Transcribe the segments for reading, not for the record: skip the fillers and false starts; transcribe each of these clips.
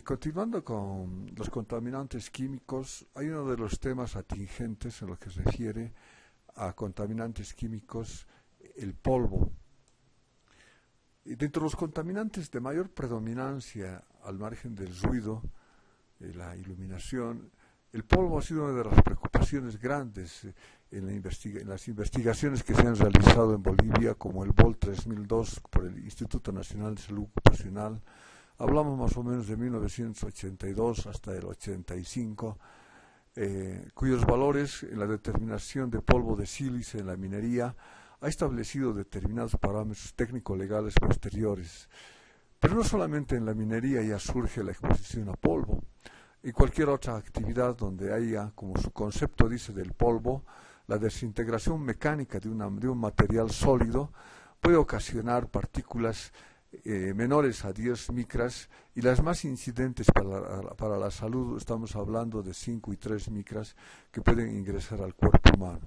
continuando con los contaminantes químicos, hay uno de los temas atingentes en lo que se refiere a contaminantes químicos, el polvo. Y dentro de los contaminantes de mayor predominancia, al margen del ruido, la iluminación, el polvo ha sido una de las preocupaciones grandes en las investigaciones que se han realizado en Bolivia, como el BOL 3002 por el Instituto Nacional de Salud Ocupacional. Hablamos más o menos de 1982 hasta el 85, cuyos valores en la determinación de polvo de sílice en la minería ha establecido determinados parámetros técnico-legales posteriores. Pero no solamente en la minería ya surge la exposición a polvo. En cualquier otra actividad donde haya, como su concepto dice, del polvo, la desintegración mecánica de un material sólido puede ocasionar partículas menores a 10 micras, y las más incidentes para la salud estamos hablando de 5 y 3 micras que pueden ingresar al cuerpo humano.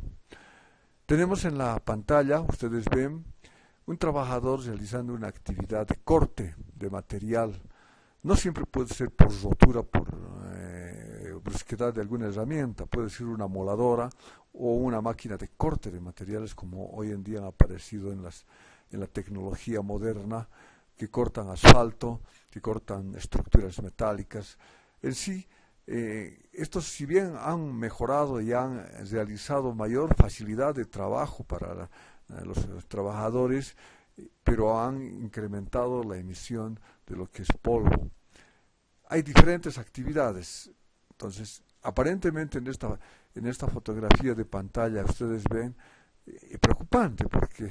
Tenemos en la pantalla, ustedes ven, un trabajador realizando una actividad de corte de material. No siempre puede ser por rotura, por brusquedad de alguna herramienta, puede ser una moladora o una máquina de corte de materiales, como hoy en día han aparecido en la tecnología moderna, que cortan asfalto, que cortan estructuras metálicas. En sí, estos, si bien han mejorado y han realizado mayor facilidad de trabajo para los trabajadores, pero han incrementado la emisión de lo que es polvo. Hay diferentes actividades. Entonces, aparentemente en esta fotografía de pantalla ustedes ven preocupante, porque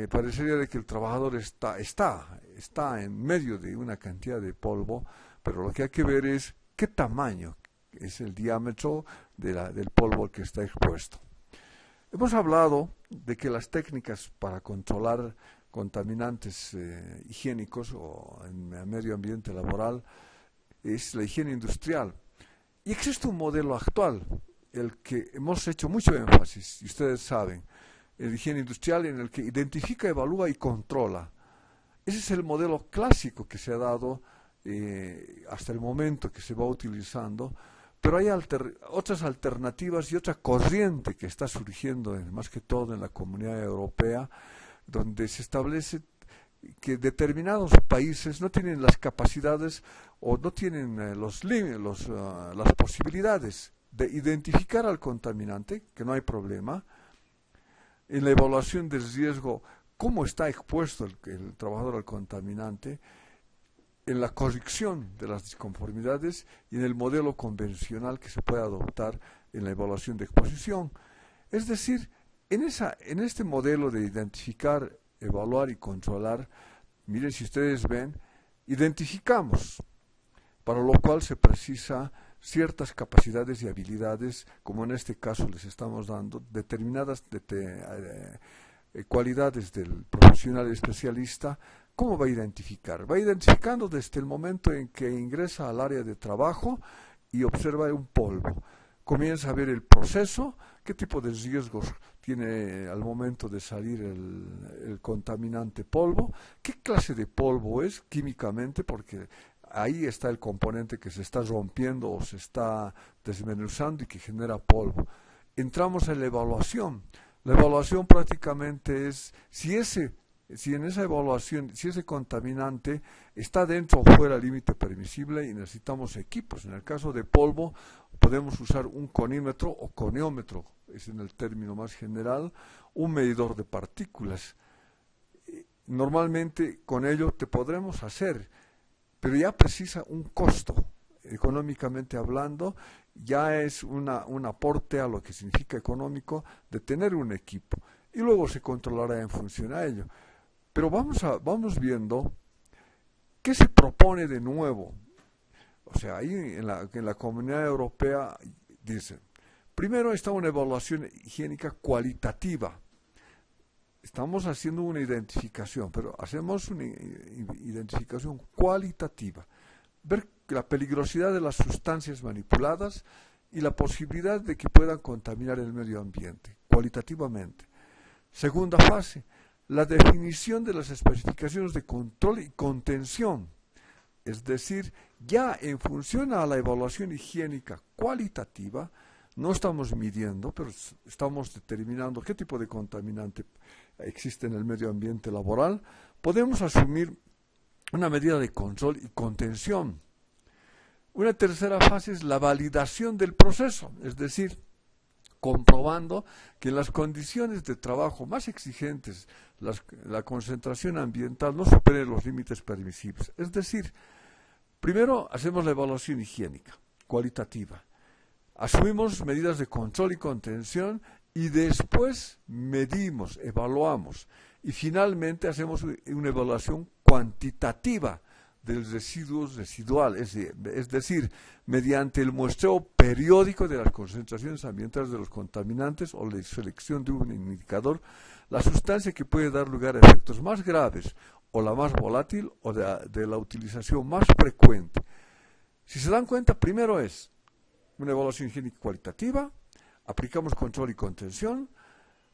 parecería de que el trabajador está en medio de una cantidad de polvo, pero lo que hay que ver es qué tamaño es el diámetro del polvo que está expuesto. Hemos hablado de que las técnicas para controlar contaminantes higiénicos o en el medio ambiente laboral es la higiene industrial. Y existe un modelo actual, el que hemos hecho mucho énfasis, y ustedes saben, el higiene industrial, en el que identifica, evalúa y controla. Ese es el modelo clásico que se ha dado hasta el momento, que se va utilizando, pero hay otras alternativas y otra corriente que está surgiendo, más que todo en la Comunidad Europea, donde se establece que determinados países no tienen las capacidades o no tienen las posibilidades de identificar al contaminante, que no hay problema, en la evaluación del riesgo, cómo está expuesto el trabajador al contaminante, en la corrección de las disconformidades y en el modelo convencional que se puede adoptar en la evaluación de exposición. Es decir, en este modelo de identificar, evaluar y controlar, miren, si ustedes ven, identificamos, para lo cual se precisa ciertas capacidades y habilidades, como en este caso les estamos dando, determinadas cualidades del profesional especialista. ¿Cómo va a identificar? Va identificando desde el momento en que ingresa al área de trabajo y observa un polvo. Comienza a ver el proceso, qué tipo de riesgos tiene al momento de salir el contaminante polvo, qué clase de polvo es químicamente, porque ahí está el componente que se está rompiendo o se está desmenuzando y que genera polvo. Entramos en la evaluación. La evaluación prácticamente es si en esa evaluación, si ese contaminante está dentro o fuera del límite permisible, y necesitamos equipos. En el caso de polvo, podemos usar un conímetro o coniómetro, es en el término más general, un medidor de partículas. Normalmente con ello te podremos hacer, pero ya precisa un costo, económicamente hablando, ya es un aporte a lo que significa económico de tener un equipo, y luego se controlará en función a ello. Pero vamos viendo qué se propone de nuevo. O sea, ahí en la Comunidad Europea dice, primero está una evaluación higiénica cualitativa. Estamos haciendo una identificación, pero hacemos una identificación cualitativa. Ver la peligrosidad de las sustancias manipuladas y la posibilidad de que puedan contaminar el medio ambiente, cualitativamente. Segunda fase, la definición de las especificaciones de control y contención. Es decir, ya en función a la evaluación higiénica cualitativa, no estamos midiendo, pero estamos determinando qué tipo de contaminante existe en el medio ambiente laboral, podemos asumir una medida de control y contención. Una tercera fase es la validación del proceso, es decir, comprobando que en las condiciones de trabajo más exigentes la concentración ambiental no supere los límites permisibles. Es decir, primero hacemos la evaluación higiénica, cualitativa, asumimos medidas de control y contención y después medimos, evaluamos y finalmente hacemos una evaluación cuantitativa del residuo residual, es decir, mediante el muestreo periódico de las concentraciones ambientales de los contaminantes o la selección de un indicador, la sustancia que puede dar lugar a efectos más graves o la más volátil o de la utilización más frecuente. Si se dan cuenta, primero es una evaluación higiénica cualitativa, aplicamos control y contención,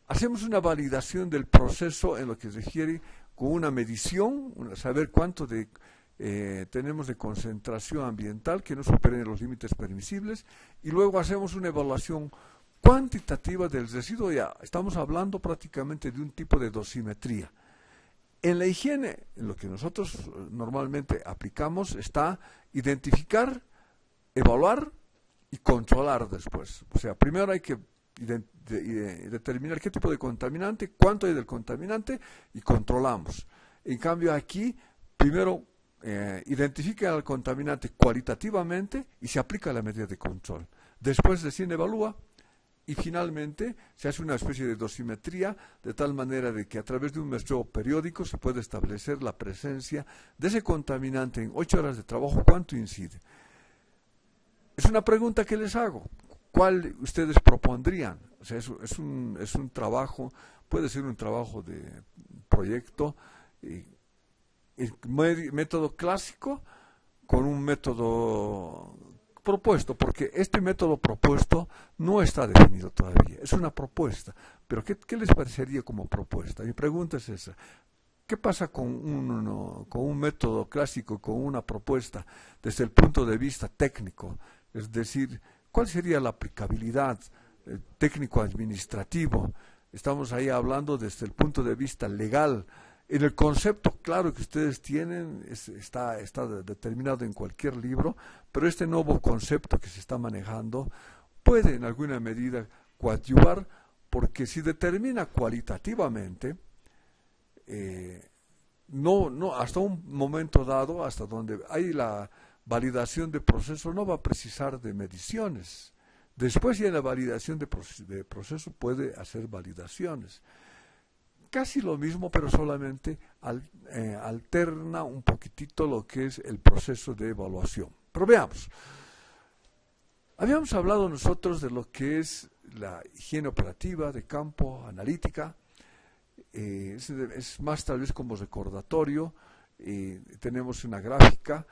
hacemos una validación del proceso en lo que se refiere con una medición, saber cuánto tenemos de concentración ambiental que no superen los límites permisibles, y luego hacemos una evaluación cuantitativa del residuo. Ya estamos hablando prácticamente de un tipo de dosimetría. En la higiene, en lo que nosotros normalmente aplicamos, está identificar, evaluar y controlar después. O sea, primero hay que determinar qué tipo de contaminante, cuánto hay del contaminante y controlamos. En cambio aquí, primero identifica al contaminante cualitativamente y se aplica la medida de control. Después recién evalúa y finalmente se hace una especie de dosimetría de tal manera de que a través de un muestreo periódico se puede establecer la presencia de ese contaminante en 8 horas de trabajo, cuánto incide. Es una pregunta que les hago. ¿Cuál ustedes propondrían? O sea, es un trabajo, puede ser un trabajo de proyecto, método clásico con un método propuesto, porque este método propuesto no está definido todavía, es una propuesta, pero ¿qué les parecería como propuesta? Mi pregunta es esa. ¿Qué pasa con un método clásico, con una propuesta desde el punto de vista técnico? Es decir, ¿cuál sería la aplicabilidad técnico-administrativo? Estamos ahí hablando desde el punto de vista legal. En el concepto claro que ustedes tienen, está determinado en cualquier libro, pero este nuevo concepto que se está manejando puede en alguna medida coadyuvar, porque si determina cualitativamente, hasta un momento dado, hasta donde hay la validación de proceso, no va a precisar de mediciones. Después ya en la validación de proceso puede hacer validaciones. Casi lo mismo, pero solamente alterna un poquitito lo que es el proceso de evaluación. Pero veamos. Habíamos hablado nosotros de lo que es la higiene operativa de campo, analítica. Es más tal vez como recordatorio. Tenemos una gráfica.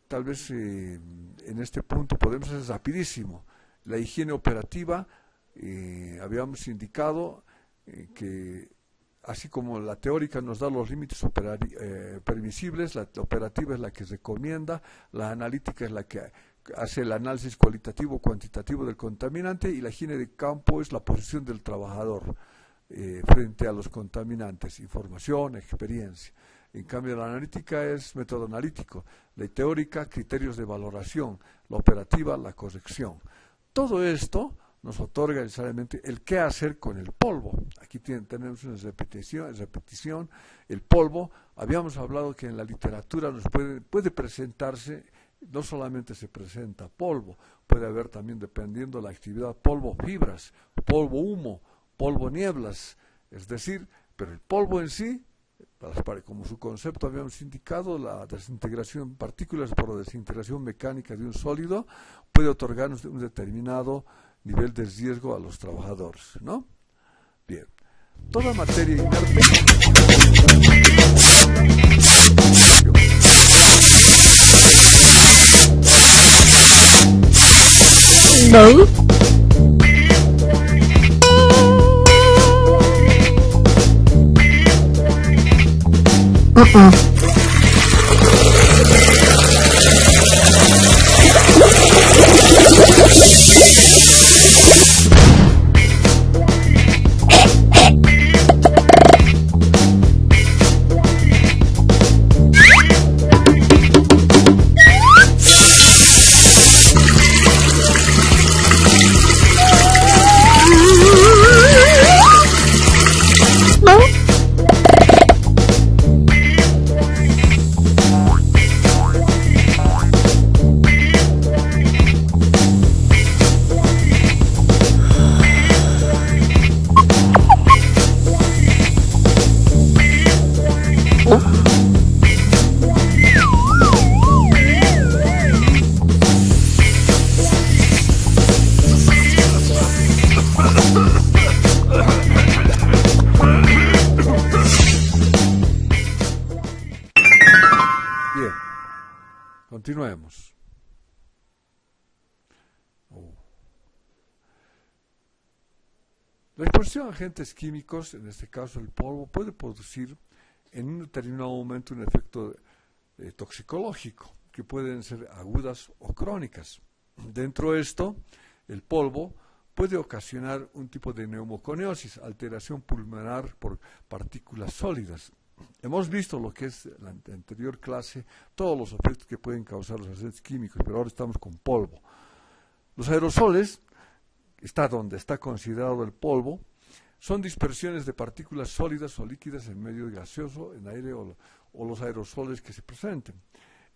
Tal vez en este punto podemos hacer rapidísimo. La higiene operativa, habíamos indicado que así como la teórica nos da los límites permisibles, la operativa es la que recomienda, la analítica es la que hace el análisis cualitativo o cuantitativo del contaminante, y la higiene de campo es la posición del trabajador frente a los contaminantes, información, experiencia. En cambio, la analítica es método analítico, la teórica, criterios de valoración, la operativa, la corrección. Todo esto nos otorga necesariamente el qué hacer con el polvo. Aquí tenemos una repetición. El polvo, habíamos hablado que en la literatura nos puede presentarse, no solamente se presenta polvo, puede haber también, dependiendo de la actividad, polvo fibras, polvo humo, polvo nieblas, es decir, pero el polvo en sí, como su concepto habíamos indicado, la desintegración, partículas por desintegración mecánica de un sólido, puede otorgarnos un determinado nivel de riesgo a los trabajadores, ¿no? Bien. Toda materia inerte. No. Continuemos. La exposición a agentes químicos, en este caso el polvo, puede producir en un determinado momento un efecto toxicológico, que pueden ser agudas o crónicas. Dentro de esto, el polvo puede ocasionar un tipo de neumoconiosis, alteración pulmonar por partículas sólidas. Hemos visto lo que es en la anterior clase, todos los efectos que pueden causar los agentes químicos, pero ahora estamos con polvo. Los aerosoles, está donde está considerado el polvo, son dispersiones de partículas sólidas o líquidas en medio gaseoso, en aire o los aerosoles que se presenten.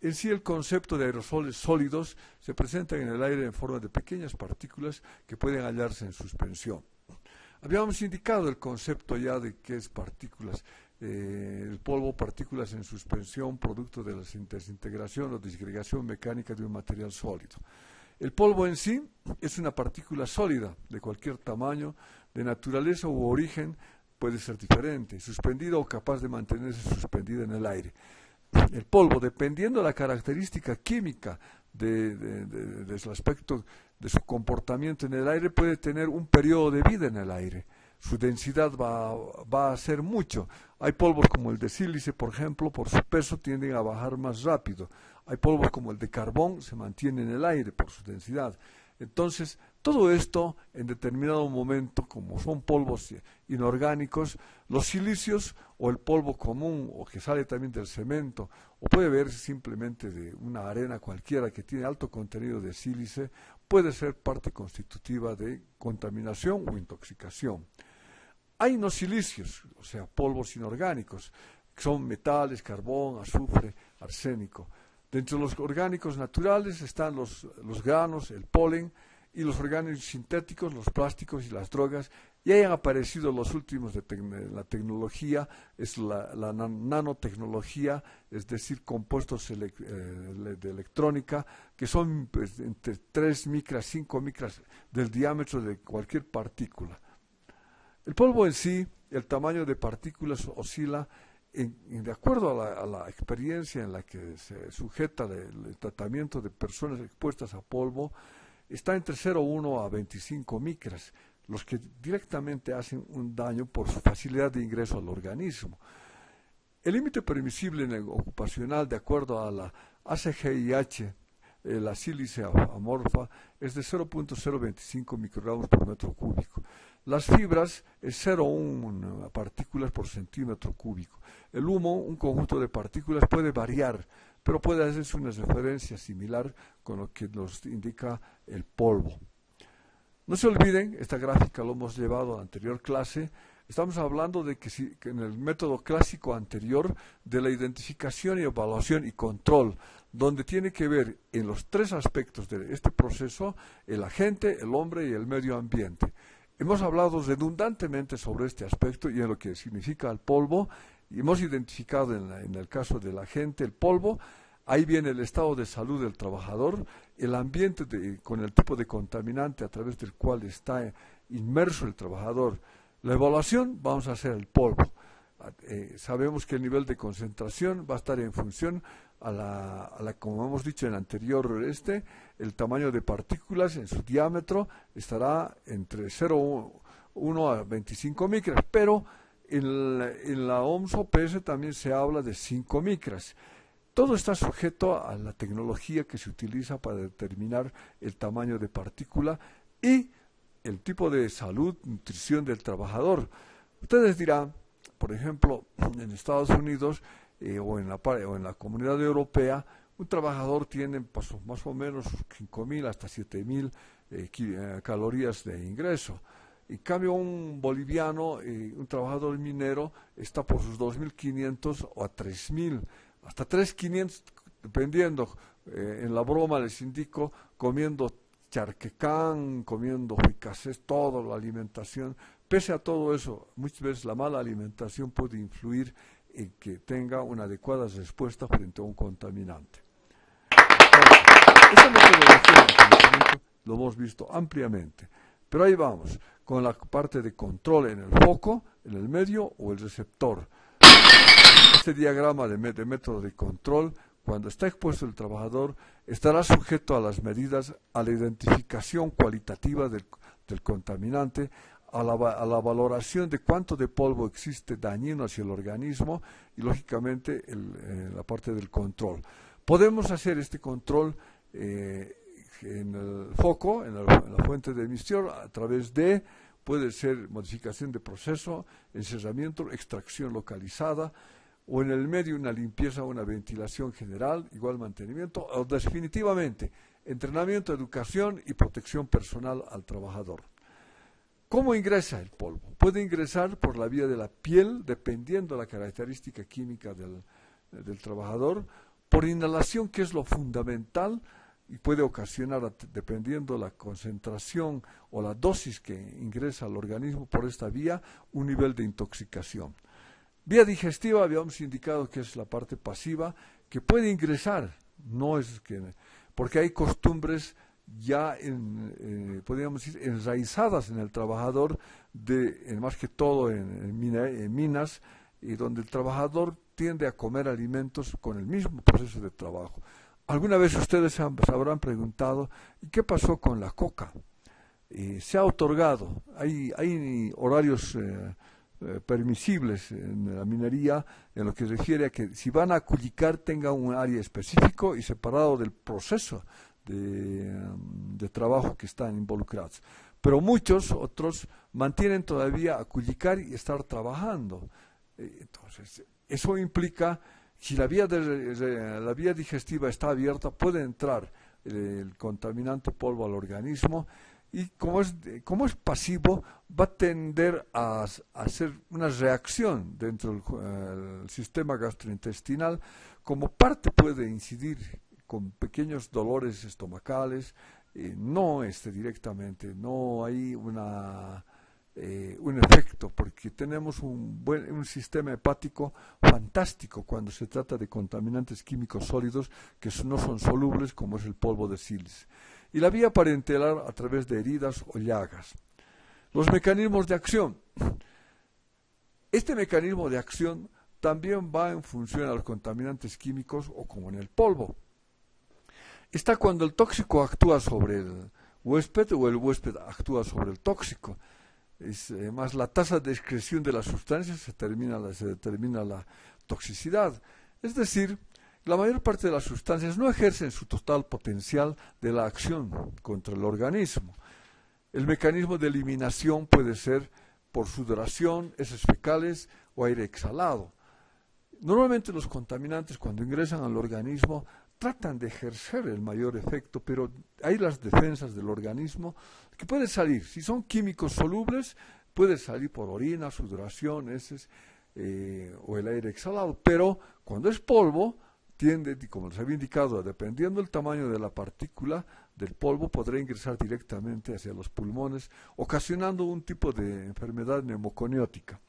En sí, el concepto de aerosoles sólidos se presenta en el aire en forma de pequeñas partículas que pueden hallarse en suspensión. Habíamos indicado el concepto ya de qué es partículas, el polvo, partículas en suspensión, producto de la desintegración o disgregación mecánica de un material sólido. El polvo en sí es una partícula sólida de cualquier tamaño, de naturaleza u origen, puede ser diferente, suspendida o capaz de mantenerse suspendida en el aire. El polvo, dependiendo de la característica química de su aspecto, de su comportamiento en el aire, puede tener un periodo de vida en el aire. Su densidad va a ser mucho. Hay polvos como el de sílice, por ejemplo, por su peso tienden a bajar más rápido. Hay polvos como el de carbón, se mantiene en el aire por su densidad. Entonces, todo esto en determinado momento, como son polvos inorgánicos, los silicios o el polvo común o que sale también del cemento, o puede verse simplemente de una arena cualquiera que tiene alto contenido de sílice, puede ser parte constitutiva de contaminación o intoxicación. Hay no silicios, o sea, polvos inorgánicos, que son metales, carbón, azufre, arsénico. Dentro de los orgánicos naturales están los granos, el polen, y los orgánicos sintéticos, los plásticos y las drogas, y hayan aparecido los últimos de la tecnología, es la nanotecnología, es decir, compuestos de electrónica, que son pues, entre 3 micras, 5 micras del diámetro de cualquier partícula. El polvo en sí, el tamaño de partículas oscila de acuerdo a la experiencia en la que se sujeta el tratamiento de personas expuestas a polvo, está entre 0,1 a 25 micras, los que directamente hacen un daño por su facilidad de ingreso al organismo. El límite permisible en el ocupacional, de acuerdo a la ACGIH, la sílice amorfa, es de 0,025 microgramos por metro cúbico. Las fibras es 0,1 partículas por centímetro cúbico. El humo, un conjunto de partículas, puede variar, pero puede hacerse una referencia similar con lo que nos indica el polvo. No se olviden, esta gráfica lo hemos llevado a la anterior clase, estamos hablando de que en el método clásico anterior de la identificación y evaluación y control, donde tiene que ver en los 3 aspectos de este proceso, el agente, el hombre y el medio ambiente. Hemos hablado redundantemente sobre este aspecto y en lo que significa el polvo, y hemos identificado en el caso del agente, el polvo, ahí viene el estado de salud del trabajador, el ambiente con el tipo de contaminante a través del cual está inmerso el trabajador. La evaluación, vamos a hacer el polvo. Sabemos que el nivel de concentración va a estar en función como hemos dicho en el anterior, el tamaño de partículas en su diámetro estará entre 0,1 a 25 micras, pero en la OMS OPS también se habla de 5 micras. Todo está sujeto a la tecnología que se utiliza para determinar el tamaño de partícula y el tipo de salud, nutrición del trabajador. Ustedes dirán, por ejemplo, en Estados Unidos o en la Comunidad Europea, un trabajador tiene más o menos 5.000 hasta 7.000 calorías de ingreso. En cambio, un boliviano, un trabajador minero, está por sus 2.500 o a 3.000, hasta 3.500, dependiendo. En la broma les indico, comiendo charquecán, comiendo fricasés, toda la alimentación. Pese a todo eso, muchas veces la mala alimentación puede influir en que tenga una adecuada respuesta frente a un contaminante. Esta metodología de conocimiento lo hemos visto ampliamente, pero ahí vamos, con la parte de control en el foco, en el medio o el receptor. Este diagrama de método de control cuando está expuesto el trabajador, estará sujeto a las medidas, a la identificación cualitativa del contaminante, a la valoración de cuánto de polvo existe dañino hacia el organismo y, lógicamente, la parte del control. Podemos hacer este control en el foco, en la fuente de emisión, a través de, puede ser modificación de proceso, encerramiento, extracción localizada, o en el medio una limpieza, una ventilación general, igual mantenimiento, o definitivamente entrenamiento, educación y protección personal al trabajador. ¿Cómo ingresa el polvo? Puede ingresar por la vía de la piel, dependiendo de la característica química del trabajador, por inhalación, que es lo fundamental, y puede ocasionar, dependiendo la concentración o la dosis que ingresa al organismo por esta vía, un nivel de intoxicación. Vía digestiva, habíamos indicado que es la parte pasiva, que puede ingresar, no es que, porque hay costumbres ya, podríamos decir, enraizadas en el trabajador, más que todo en minas, y donde el trabajador tiende a comer alimentos con el mismo proceso de trabajo. Alguna vez ustedes se habrán preguntado, ¿y qué pasó con la coca? Se ha otorgado, hay horarios permisibles en la minería, en lo que refiere a que si van a culicar tenga un área específico y separado del proceso de trabajo que están involucrados. Pero muchos otros mantienen todavía a culicar y estar trabajando. Entonces, eso implica, si la vía digestiva está abierta, puede entrar el contaminante polvo al organismo, y como es pasivo, va a tender a hacer una reacción dentro del sistema gastrointestinal. Como parte puede incidir con pequeños dolores estomacales, no directamente, no hay un efecto, porque tenemos un sistema hepático fantástico cuando se trata de contaminantes químicos sólidos que no son solubles, como es el polvo de sílice. Y la vía parenteral a través de heridas o llagas. Los mecanismos de acción. Este mecanismo de acción también va en función a los contaminantes químicos, o como en el polvo. Está cuando el tóxico actúa sobre el huésped o el huésped actúa sobre el tóxico. Más la tasa de excreción de las sustancias se determina la toxicidad. Es decir, la mayor parte de las sustancias no ejercen su total potencial de la acción contra el organismo. El mecanismo de eliminación puede ser por sudoración, heces fecales o aire exhalado. Normalmente los contaminantes, cuando ingresan al organismo, tratan de ejercer el mayor efecto, pero hay las defensas del organismo que pueden salir. Si son químicos solubles, puede salir por orina, sudoración, heces o el aire exhalado. Pero cuando es polvo, tiende, como les había indicado, dependiendo del tamaño de la partícula del polvo, podrá ingresar directamente hacia los pulmones, ocasionando un tipo de enfermedad neumoconiótica.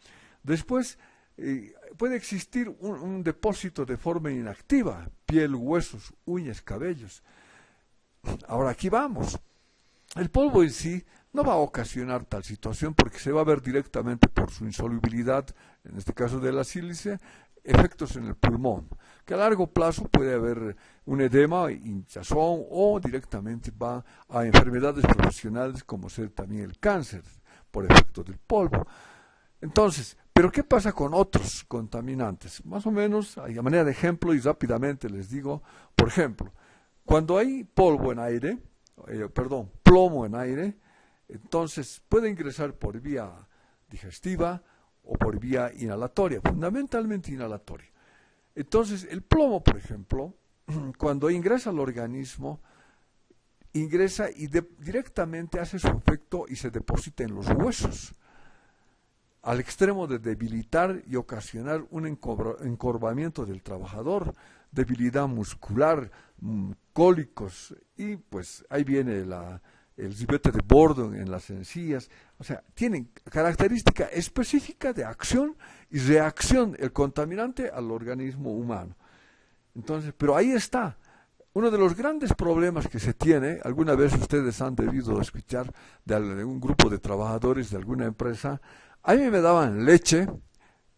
Después, puede existir un depósito de forma inactiva, piel, huesos, uñas, cabellos. Ahora aquí vamos. El polvo en sí no va a ocasionar tal situación, porque se va a ver directamente por su insolubilidad, en este caso de la sílice, efectos en el pulmón, que a largo plazo puede haber un edema, hinchazón, o directamente va a enfermedades profesionales como ser también el cáncer por efecto del polvo. Entonces, ¿pero qué pasa con otros contaminantes? Más o menos, a manera de ejemplo, y rápidamente les digo, por ejemplo, cuando hay plomo en aire, entonces puede ingresar por vía digestiva o por vía inhalatoria, fundamentalmente inhalatoria. Entonces, el plomo, por ejemplo, cuando ingresa al organismo, ingresa y directamente hace su efecto y se deposita en los huesos, al extremo de debilitar y ocasionar un encorvamiento del trabajador, debilidad muscular, cólicos, y pues ahí viene el ribete de Bordon en las encías. O sea, tienen característica específica de acción y reacción el contaminante al organismo humano. Entonces, pero ahí está. Uno de los grandes problemas que se tiene, alguna vez ustedes han debido escuchar de un grupo de trabajadores de alguna empresa, a mí me daban leche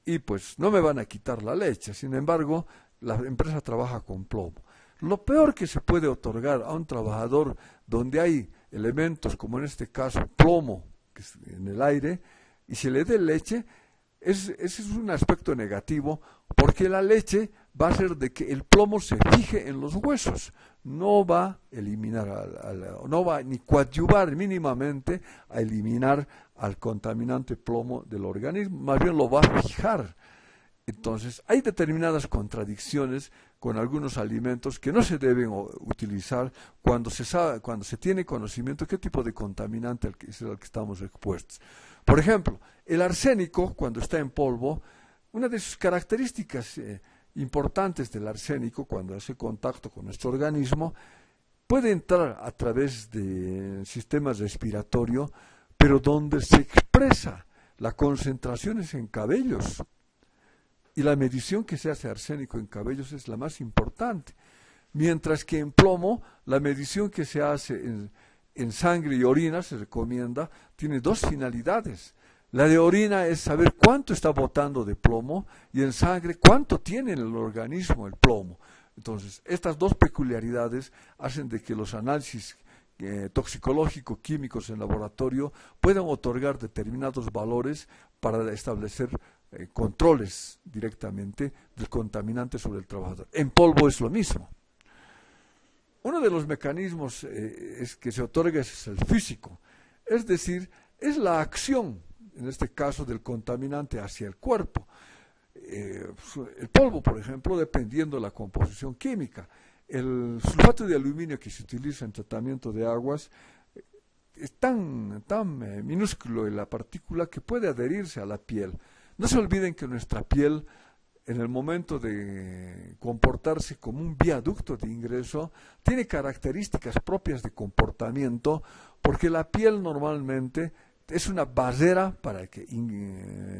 y pues no me van a quitar la leche. Sin embargo, la empresa trabaja con plomo. Lo peor que se puede otorgar a un trabajador donde hay elementos como en este caso plomo que es en el aire y se le dé leche, ese es un aspecto negativo porque la leche va a hacer de que el plomo se fije en los huesos, no va a eliminar, no va ni coadyuvar mínimamente a eliminar al contaminante plomo del organismo, más bien lo va a fijar. Entonces, hay determinadas contradicciones con algunos alimentos que no se deben utilizar cuando se sabe, cuando se tiene conocimiento de qué tipo de contaminante es al que estamos expuestos. Por ejemplo, el arsénico, cuando está en polvo, una de sus características importantes del arsénico, cuando hace contacto con nuestro organismo, puede entrar a través del sistema respiratorio, pero donde se expresa la concentración es en cabellos. Y la medición que se hace de arsénico en cabellos es la más importante. Mientras que en plomo, la medición que se hace en sangre y orina, se recomienda, tiene dos finalidades. La de orina es saber cuánto está botando de plomo y en sangre cuánto tiene en el organismo el plomo. Entonces, estas dos peculiaridades hacen de que los análisis toxicológico-químicos en laboratorio puedan otorgar determinados valores para establecer controles directamente del contaminante sobre el trabajador. En polvo es lo mismo. Uno de los mecanismos es que se otorga es el físico, es decir, es la acción, en este caso, del contaminante hacia el cuerpo. El polvo, por ejemplo, dependiendo de la composición química. El sulfato de aluminio que se utiliza en tratamiento de aguas es tan minúsculo en la partícula que puede adherirse a la piel. No se olviden que nuestra piel, en el momento de comportarse como un viaducto de ingreso, tiene características propias de comportamiento, porque la piel normalmente es una barrera para que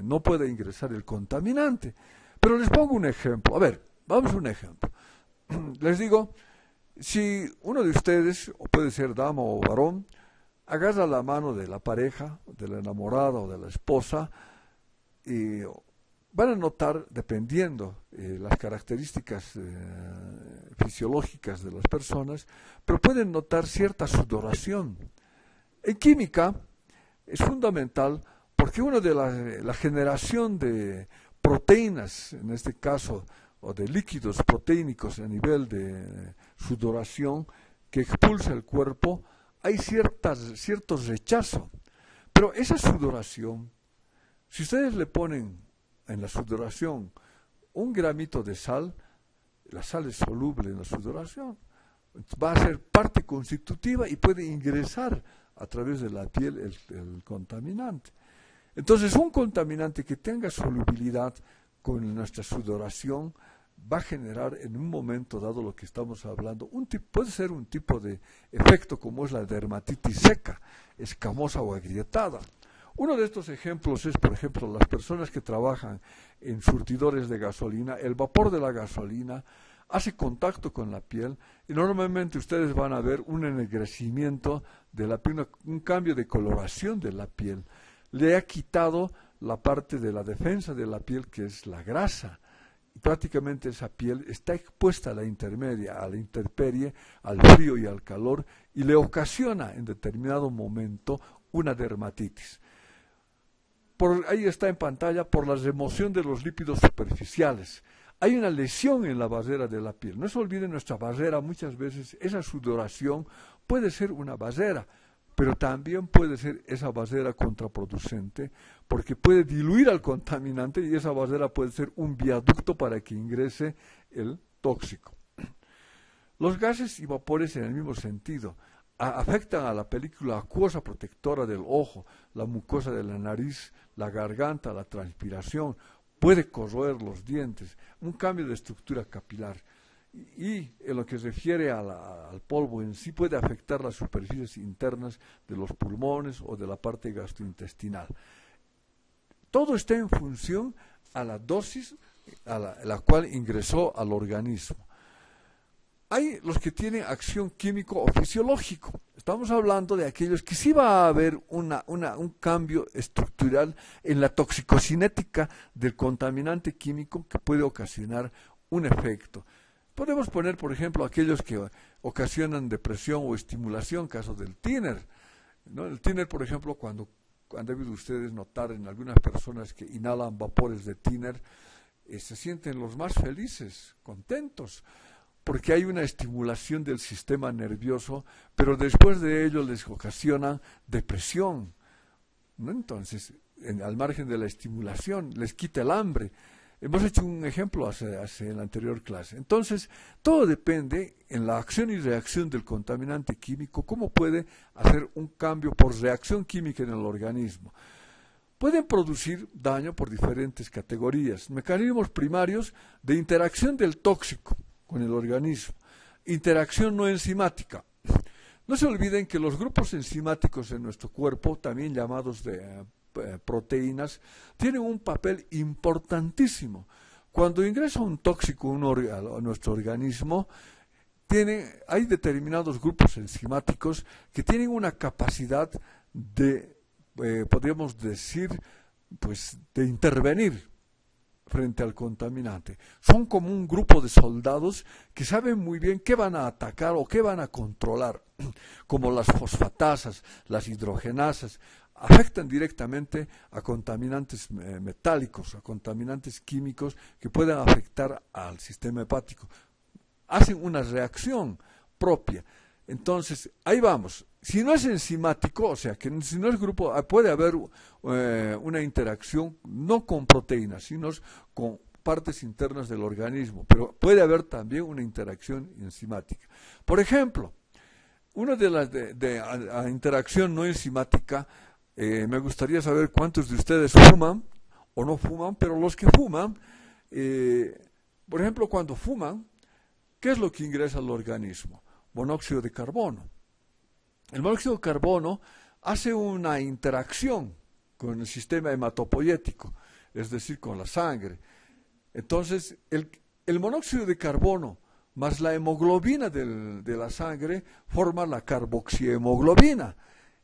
no pueda ingresar el contaminante. Pero les pongo un ejemplo. A ver, vamos a un ejemplo. Les digo, si uno de ustedes, o puede ser dama o varón, agarra la mano de la pareja, de la enamorada o de la esposa, y van a notar, dependiendo las características fisiológicas de las personas, pero pueden notar cierta sudoración. En química es fundamental porque uno de la generación de proteínas, en este caso, o de líquidos proteínicos a nivel de sudoración que expulsa el cuerpo, hay cierto rechazo. Pero esa sudoración, si ustedes le ponen en la sudoración un gramito de sal, la sal es soluble en la sudoración, va a ser parte constitutiva y puede ingresar a través de la piel el contaminante. Entonces, un contaminante que tenga solubilidad con nuestra sudoración va a generar en un momento dado lo que estamos hablando, puede ser un tipo de efecto como es la dermatitis seca, escamosa o agrietada. Uno de estos ejemplos es, por ejemplo, las personas que trabajan en surtidores de gasolina. El vapor de la gasolina hace contacto con la piel y normalmente ustedes van a ver un ennegrecimiento de la piel, un cambio de coloración de la piel. Le ha quitado la parte de la defensa de la piel, que es la grasa. Y prácticamente esa piel está expuesta a la intemperie, al frío y al calor, y le ocasiona en determinado momento una dermatitis. Ahí está en pantalla, por la remoción de los lípidos superficiales. Hay una lesión en la barrera de la piel. No se olviden, nuestra barrera, muchas veces esa sudoración puede ser una barrera, pero también puede ser esa barrera contraproducente, porque puede diluir al contaminante y esa barrera puede ser un viaducto para que ingrese el tóxico. Los gases y vapores en el mismo sentido afectan a la película acuosa protectora del ojo, la mucosa de la nariz, la garganta, la transpiración, puede corroer los dientes, un cambio de estructura capilar. Y en lo que se refiere al polvo en sí, puede afectar las superficies internas de los pulmones o de la parte gastrointestinal. Todo está en función a la dosis a la cual ingresó al organismo. Hay los que tienen acción químico o fisiológico. Estamos hablando de aquellos que sí va a haber un cambio estructural en la toxicocinética del contaminante químico que puede ocasionar un efecto. Podemos poner, por ejemplo, aquellos que ocasionan depresión o estimulación, caso del thinner, ¿no? El thinner, por ejemplo, cuando han debido ustedes notar en algunas personas que inhalan vapores de thinner, se sienten los más felices, contentos, porque hay una estimulación del sistema nervioso, pero después de ello les ocasiona depresión, ¿no? Entonces, al margen de la estimulación, les quita el hambre. Hemos hecho un ejemplo en la anterior clase. Entonces, todo depende en la acción y reacción del contaminante químico, cómo puede hacer un cambio por reacción química en el organismo. Pueden producir daño por diferentes categorías. Mecanismos primarios de interacción del tóxico con el organismo. Interacción no enzimática. No se olviden que los grupos enzimáticos en nuestro cuerpo, también llamados de proteínas, tienen un papel importantísimo. Cuando ingresa un tóxico a nuestro organismo, hay determinados grupos enzimáticos que tienen una capacidad de, podríamos decir, pues, de intervenir frente al contaminante. Son como un grupo de soldados que saben muy bien qué van a atacar o qué van a controlar, como las fosfatasas, las hidrogenasas, afectan directamente a contaminantes metálicos, a contaminantes químicos que puedan afectar al sistema hepático. Hacen una reacción propia. Entonces, ahí vamos. Si no es enzimático, o sea, que si no es grupo, puede haber una interacción no con proteínas, sino con partes internas del organismo, pero puede haber también una interacción enzimática. Por ejemplo, una de las de interacción no enzimática, me gustaría saber cuántos de ustedes fuman o no fuman, pero los que fuman, por ejemplo, cuando fuman, ¿qué es lo que ingresa al organismo? Monóxido de carbono. El monóxido de carbono hace una interacción con el sistema hematopoyético, es decir, con la sangre. Entonces, el monóxido de carbono más la hemoglobina de la sangre forma la carboxihemoglobina.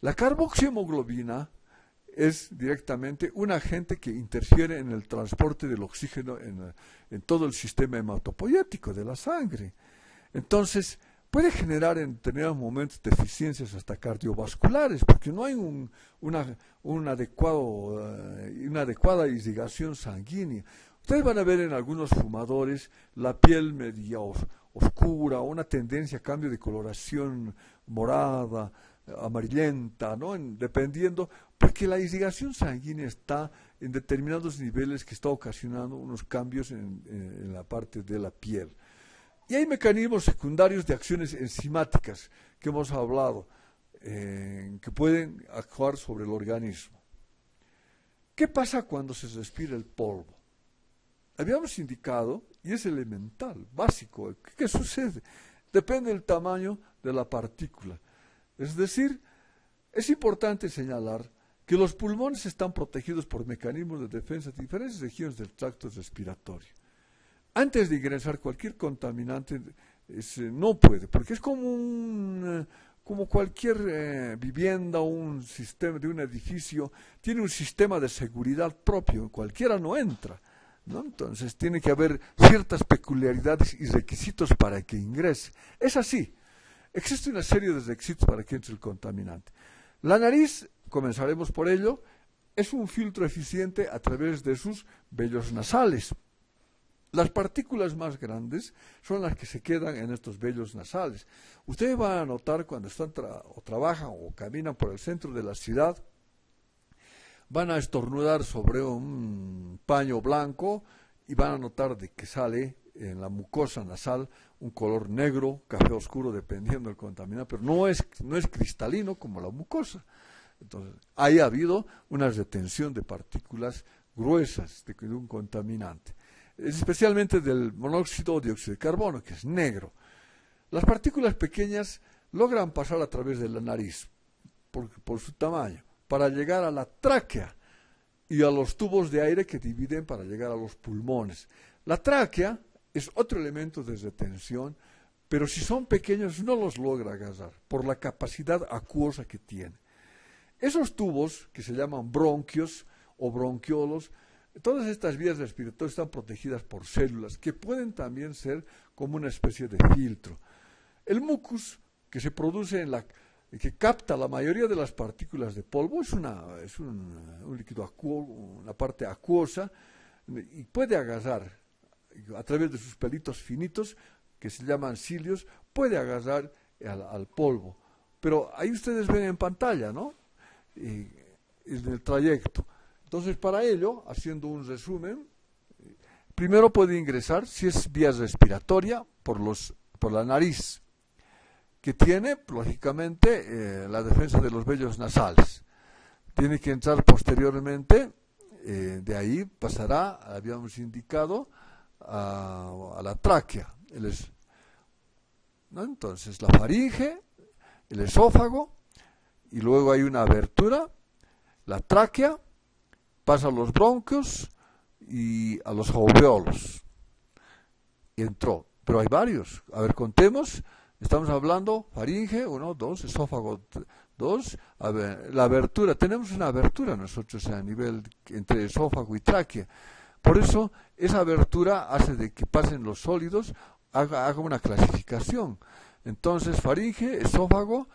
La carboxihemoglobina es directamente un agente que interfiere en el transporte del oxígeno en todo el sistema hematopoyético de la sangre. Entonces, puede generar en determinados momentos deficiencias hasta cardiovasculares, porque no hay una adecuada irrigación sanguínea. Ustedes van a ver en algunos fumadores la piel media oscura, una tendencia a cambio de coloración morada, amarillenta, ¿no? Dependiendo, porque la irrigación sanguínea está en determinados niveles que está ocasionando unos cambios en la parte de la piel. Y hay mecanismos secundarios de acciones enzimáticas que hemos hablado, que pueden actuar sobre el organismo. ¿Qué pasa cuando se respira el polvo? Habíamos indicado, y es elemental, básico, ¿qué sucede? Depende del tamaño de la partícula. Es decir, es importante señalar que los pulmones están protegidos por mecanismos de defensa de diferentes regiones del tracto respiratorio. Antes de ingresar cualquier contaminante, no puede, porque es como cualquier vivienda o un sistema de un edificio, tiene un sistema de seguridad propio, cualquiera no entra, ¿no? Entonces tiene que haber ciertas peculiaridades y requisitos para que ingrese. Es así, existe una serie de requisitos para que entre el contaminante. La nariz, comenzaremos por ello, es un filtro eficiente a través de sus vellos nasales. Las partículas más grandes son las que se quedan en estos vellos nasales. Ustedes van a notar cuando están trabajan o caminan por el centro de la ciudad, van a estornudar sobre un paño blanco y van a notar de que sale en la mucosa nasal un color negro, café oscuro, dependiendo del contaminante, pero no es cristalino como la mucosa. Entonces, ahí ha habido una retención de partículas gruesas de un contaminante, especialmente del monóxido o dióxido de carbono, que es negro. Las partículas pequeñas logran pasar a través de la nariz, por su tamaño, para llegar a la tráquea y a los tubos de aire que dividen para llegar a los pulmones. La tráquea es otro elemento de retención, pero si son pequeños no los logra agarrar, por la capacidad acuosa que tiene. Esos tubos, que se llaman bronquios o bronquiolos, Todas estas vías respiratorias están protegidas por células que pueden también ser como una especie de filtro. El mucus que se produce que capta la mayoría de las partículas de polvo es un líquido acuoso, una parte acuosa, y puede agarrar a través de sus pelitos finitos que se llaman cilios, puede agarrar al polvo. Pero ahí ustedes ven en pantalla, ¿no? En el trayecto. Entonces, para ello, haciendo un resumen, primero puede ingresar, si es vía respiratoria, por la nariz, que tiene, lógicamente, la defensa de los vellos nasales. Tiene que entrar posteriormente, de ahí pasará, habíamos indicado, a la tráquea, ¿no? Entonces, la faringe, el esófago, y luego hay una abertura, la tráquea, pasa a los bronquios y a los alvéolos. Y entró. Pero hay varios. A ver, contemos. Estamos hablando faringe, 1, 2, esófago, 2. A ver, la abertura. Tenemos una abertura nosotros a nivel entre esófago y tráquea. Por eso, esa abertura hace de que pasen los sólidos, haga una clasificación. Entonces, faringe, esófago,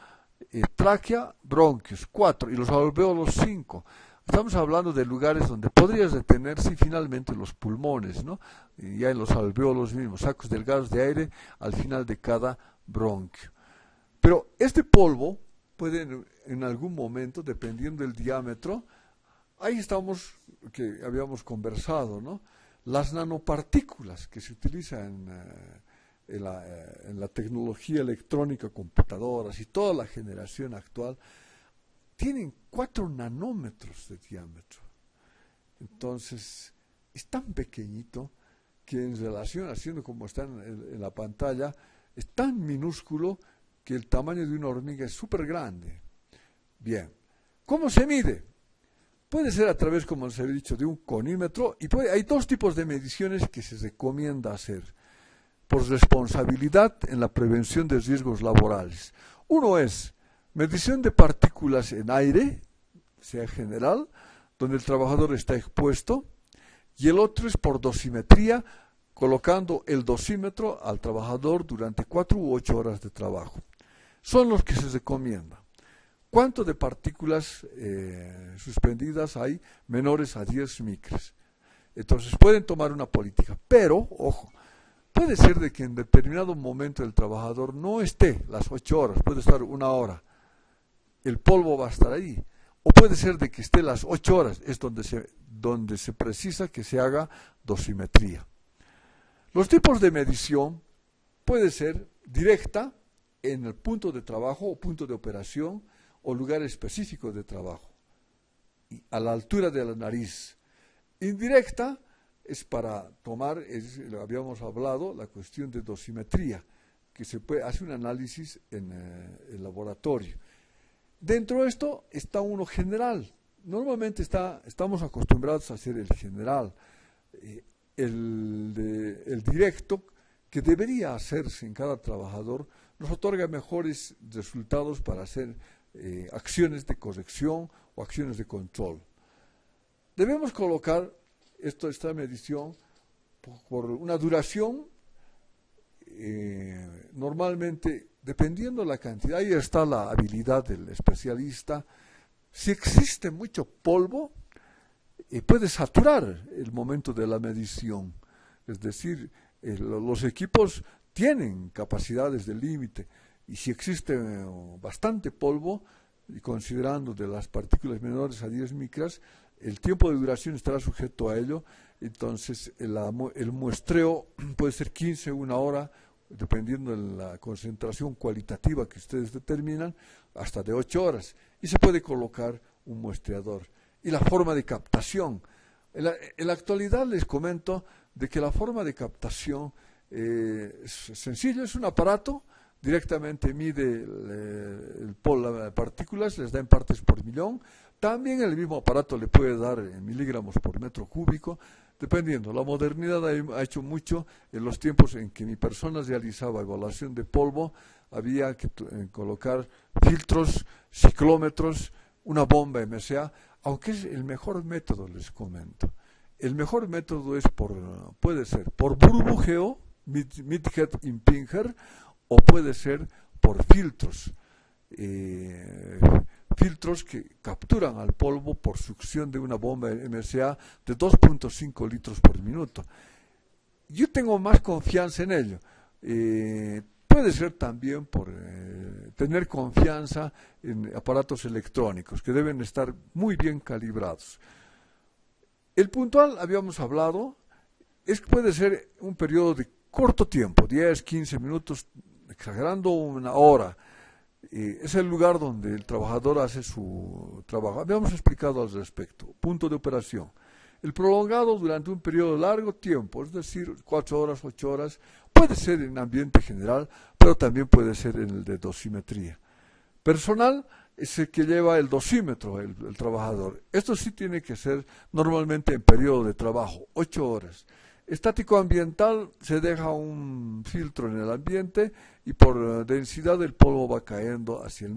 tráquea, bronquios, 4. Y los alvéolos, 5. Estamos hablando de lugares donde podrías detenerse y finalmente los pulmones, ¿no? Y ya en los alvéolos mismos, sacos delgados de aire al final de cada bronquio. Pero este polvo puede en algún momento, dependiendo del diámetro, ahí estamos, que habíamos conversado, ¿no? Las nanopartículas que se utilizan en la tecnología electrónica, computadoras y toda la generación actual, tienen 4 nanómetros de diámetro. Entonces, es tan pequeñito que en relación, haciendo como está en la pantalla, es tan minúsculo que el tamaño de una hormiga es súper grande. Bien, ¿cómo se mide? Puede ser a través, como les he dicho, de un conímetro, y hay 2 tipos de mediciones que se recomienda hacer por responsabilidad en la prevención de riesgos laborales. Uno es medición de partículas en aire, sea general, donde el trabajador está expuesto, y el otro es por dosimetría, colocando el dosímetro al trabajador durante 4 u 8 horas de trabajo. Son los que se recomiendan. ¿Cuánto de partículas suspendidas hay menores a 10 micras? Entonces pueden tomar una política, pero, ojo, puede ser de que en determinado momento el trabajador no esté las 8 horas, puede estar 1 hora. El polvo va a estar ahí. O puede ser de que esté las 8 horas, es donde se precisa que se haga dosimetría. Los tipos de medición puede ser directa en el punto de trabajo o punto de operación o lugar específico de trabajo, y a la altura de la nariz. Indirecta es para tomar, lo habíamos hablado, la cuestión de dosimetría, que se hace un análisis en el laboratorio. Dentro de esto está uno general. Normalmente estamos acostumbrados a hacer el general. El directo, que debería hacerse en cada trabajador, nos otorga mejores resultados para hacer acciones de corrección o acciones de control. Debemos colocar esta medición por una duración, normalmente, dependiendo de la cantidad, ahí está la habilidad del especialista. Si existe mucho polvo, puede saturar el momento de la medición. Es decir, los equipos tienen capacidades de límite, y si existe bastante polvo, y considerando de las partículas menores a 10 micras, el tiempo de duración estará sujeto a ello. Entonces el muestreo puede ser 15, 1 hora, dependiendo de la concentración cualitativa que ustedes determinan, hasta de 8 horas, y se puede colocar un muestreador. Y la forma de captación. En la actualidad les comento de que la forma de captación es sencillo, es un aparato, directamente mide las partículas, les da en partes por millón. También el mismo aparato le puede dar en miligramos por metro cúbico, dependiendo. La modernidad ha hecho mucho. En los tiempos en que mi persona realizaba evaluación de polvo, había que colocar filtros, ciclómetros, una bomba MSA, aunque es el mejor método, les comento. El mejor método puede ser por burbujeo, Mit-Het-Impinger, o puede ser por filtros. Filtros que capturan al polvo por succión de una bomba MSA de 2.5 litros por minuto. Yo tengo más confianza en ello. Puede ser también por tener confianza en aparatos electrónicos que deben estar muy bien calibrados. El puntual, habíamos hablado, puede ser un periodo de corto tiempo, 10, 15 minutos, exagerando una hora. Es el lugar donde el trabajador hace su trabajo. Habíamos explicado al respecto. Punto de operación. El prolongado durante un periodo de largo tiempo, es decir, 4 horas, 8 horas, puede ser en ambiente general, pero también puede ser en el de dosimetría. Personal es el que lleva el dosímetro, el trabajador. Esto sí tiene que ser normalmente en periodo de trabajo, 8 horas. Estático ambiental, se deja un filtro en el ambiente y por densidad el polvo va cayendo hacia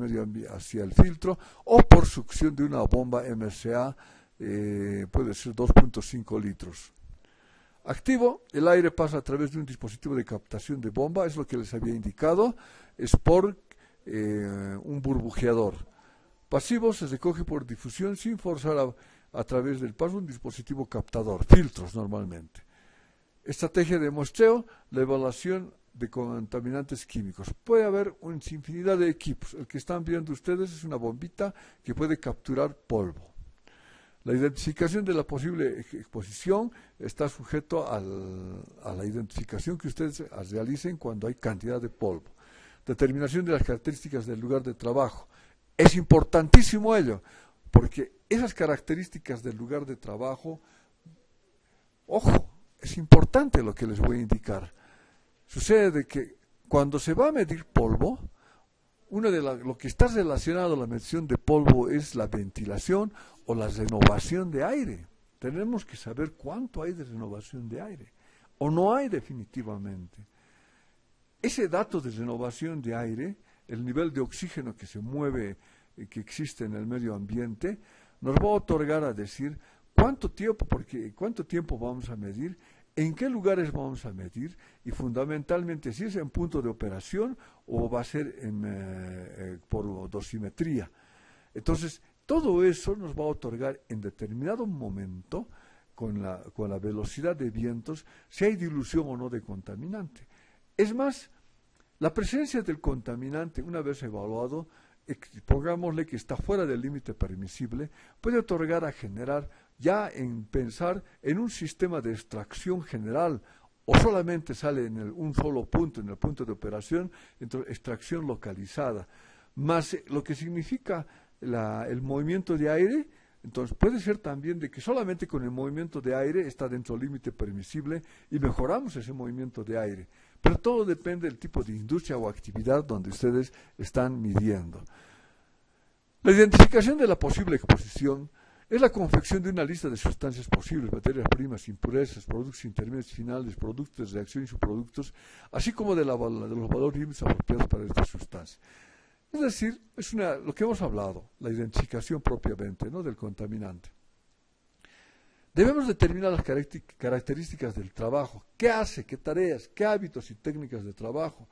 hacia el filtro, o por succión de una bomba MSA, puede ser 2.5 litros. Activo, el aire pasa a través de un dispositivo de captación de bomba, es lo que les había indicado, es por un burbujeador. Pasivo, se recoge por difusión sin forzar a través del paso un dispositivo captador, filtros normalmente. Estrategia de muestreo, la evaluación de contaminantes químicos. Puede haber una infinidad de equipos. El que están viendo ustedes es una bombita que puede capturar polvo. La identificación de la posible exposición está sujeto a la identificación que ustedes realicen cuando hay cantidad de polvo. Determinación de las características del lugar de trabajo. Es importantísimo ello, porque esas características del lugar de trabajo, ojo, es importante lo que les voy a indicar. Sucede de que cuando se va a medir polvo, lo que está relacionado a la medición de polvo es la ventilación o la renovación de aire. Tenemos que saber cuánto hay de renovación de aire, o no hay definitivamente. Ese dato de renovación de aire, el nivel de oxígeno que se mueve, que existe en el medio ambiente, nos va a otorgar a decir cuánto tiempo vamos a medir, en qué lugares vamos a medir, y fundamentalmente si es en punto de operación o va a ser por dosimetría. Entonces, todo eso nos va a otorgar en determinado momento, con la velocidad de vientos, si hay dilución o no de contaminante. Es más, la presencia del contaminante, una vez evaluado, pongámosle que está fuera del límite permisible, puede otorgar a generar ya en pensar en un sistema de extracción general, o solamente sale en un solo punto, en el punto de operación, entonces extracción localizada, más lo que significa el movimiento de aire. Entonces puede ser también de que solamente con el movimiento de aire está dentro del límite permisible y mejoramos ese movimiento de aire. Pero todo depende del tipo de industria o actividad donde ustedes están midiendo. La identificación de la posible exposición es la confección de una lista de sustancias posibles, materias primas, impurezas, productos intermedios finales, productos de reacción y subproductos, así como de los valores mínimos apropiados para estas sustancias. Es decir, es lo que hemos hablado, la identificación propiamente, ¿no?, del contaminante. Debemos determinar las características del trabajo, qué hace, qué tareas, qué hábitos y técnicas de trabajo,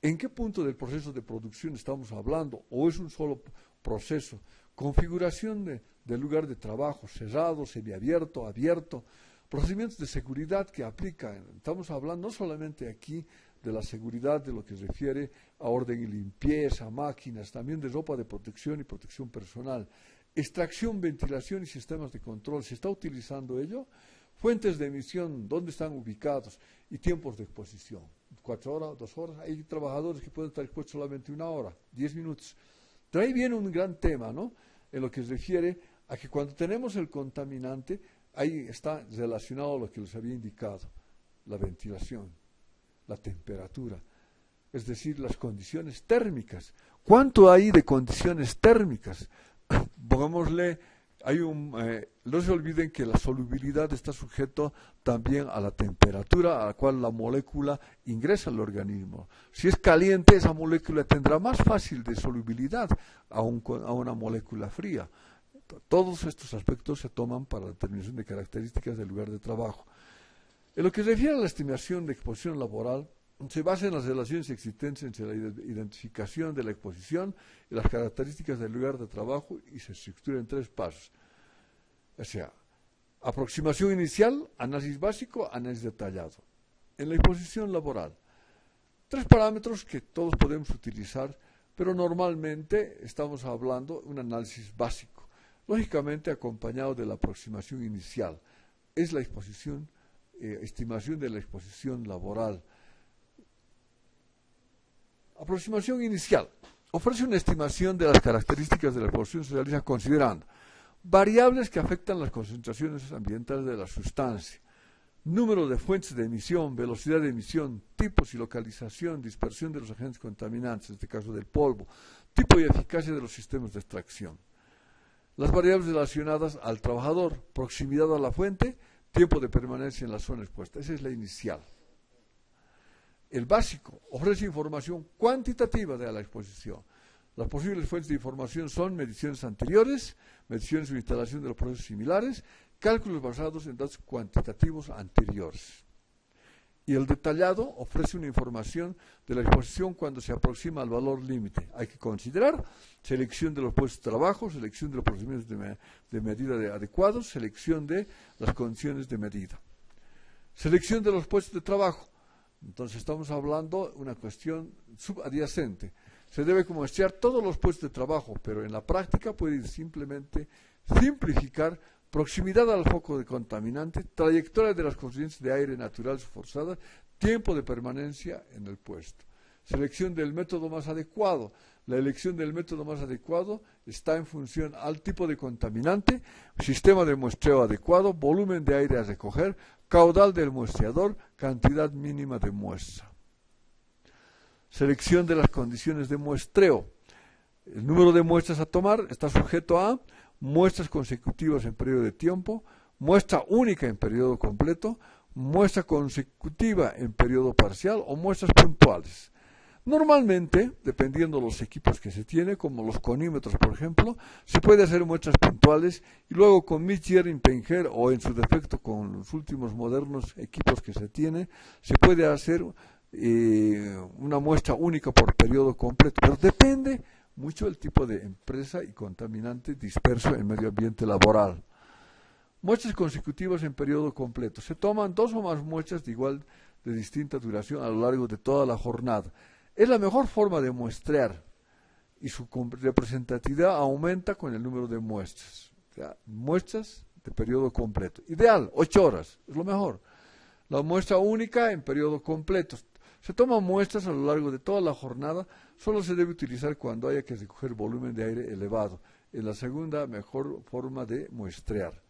en qué punto del proceso de producción estamos hablando, o es un solo proceso, configuración del lugar de trabajo, cerrado, semiabierto, abierto, procedimientos de seguridad que aplican. Estamos hablando no solamente aquí de la seguridad de lo que se refiere a orden y limpieza, máquinas, también de ropa de protección y protección personal. Extracción, ventilación y sistemas de control, ¿se está utilizando ello? Fuentes de emisión, ¿dónde están ubicados? Y tiempos de exposición, 4 horas, 2 horas, hay trabajadores que pueden estar expuestos solamente 1 hora, 10 minutos. De ahí viene un gran tema, ¿no?, en lo que se refiere a que cuando tenemos el contaminante, ahí está relacionado a lo que les había indicado, la ventilación, la temperatura, es decir, las condiciones térmicas. ¿Cuánto hay de condiciones térmicas? Pongámosle, no se olviden que la solubilidad está sujeto también a la temperatura a la cual la molécula ingresa al organismo. Si es caliente, esa molécula tendrá más fácil de solubilidad a una molécula fría. Todos estos aspectos se toman para la determinación de características del lugar de trabajo. En lo que se refiere a la estimación de exposición laboral, se basa en las relaciones existentes entre la identificación de la exposición y las características del lugar de trabajo y se estructura en 3 pasos. O sea, aproximación inicial, análisis básico, análisis detallado. En la exposición laboral, 3 parámetros que todos podemos utilizar, pero normalmente estamos hablando de un análisis básico, lógicamente acompañado de la aproximación inicial. Es la exposición, estimación de la exposición laboral. Aproximación inicial. Ofrece una estimación de las características de la exposición, se realiza considerando variables que afectan las concentraciones ambientales de la sustancia, número de fuentes de emisión, velocidad de emisión, tipos y localización, dispersión de los agentes contaminantes, en este caso del polvo, tipo y eficacia de los sistemas de extracción. Las variables relacionadas al trabajador, proximidad a la fuente, tiempo de permanencia en la zona expuesta. Esa es la inicial. El básico ofrece información cuantitativa de la exposición. Las posibles fuentes de información son mediciones anteriores, mediciones o instalación de los procesos similares, cálculos basados en datos cuantitativos anteriores. Y el detallado ofrece una información de la exposición cuando se aproxima al valor límite. Hay que considerar selección de los puestos de trabajo, selección de los procedimientos de medida adecuados, selección de las condiciones de medida. Selección de los puestos de trabajo. Entonces estamos hablando de una cuestión subadyacente. Se debe muestrear todos los puestos de trabajo, pero en la práctica puede simplemente simplificar proximidad al foco de contaminante, trayectoria de las corrientes de aire naturales forzadas, tiempo de permanencia en el puesto. Selección del método más adecuado. La elección del método más adecuado está en función al tipo de contaminante, sistema de muestreo adecuado, volumen de aire a recoger, caudal del muestreador, cantidad mínima de muestra. Selección de las condiciones de muestreo. El número de muestras a tomar está sujeto a muestras consecutivas en periodo de tiempo, muestra única en periodo completo, muestra consecutiva en periodo parcial o muestras puntuales. Normalmente, dependiendo de los equipos que se tiene, como los conímetros, por ejemplo, se puede hacer muestras puntuales y luego con Mitscher, Impenger o en su defecto con los últimos modernos equipos que se tiene, se puede hacer una muestra única por periodo completo, pero depende mucho del tipo de empresa y contaminante disperso en medio ambiente laboral. Muestras consecutivas en periodo completo. Se toman 2 o más muestras de distinta duración a lo largo de toda la jornada. Es la mejor forma de muestrear y su representatividad aumenta con el número de muestras. O sea, muestras de periodo completo. Ideal, 8 horas, es lo mejor. La muestra única en periodo completo. Se toman muestras a lo largo de toda la jornada, solo se debe utilizar cuando haya que recoger volumen de aire elevado. Es la segunda mejor forma de muestrear.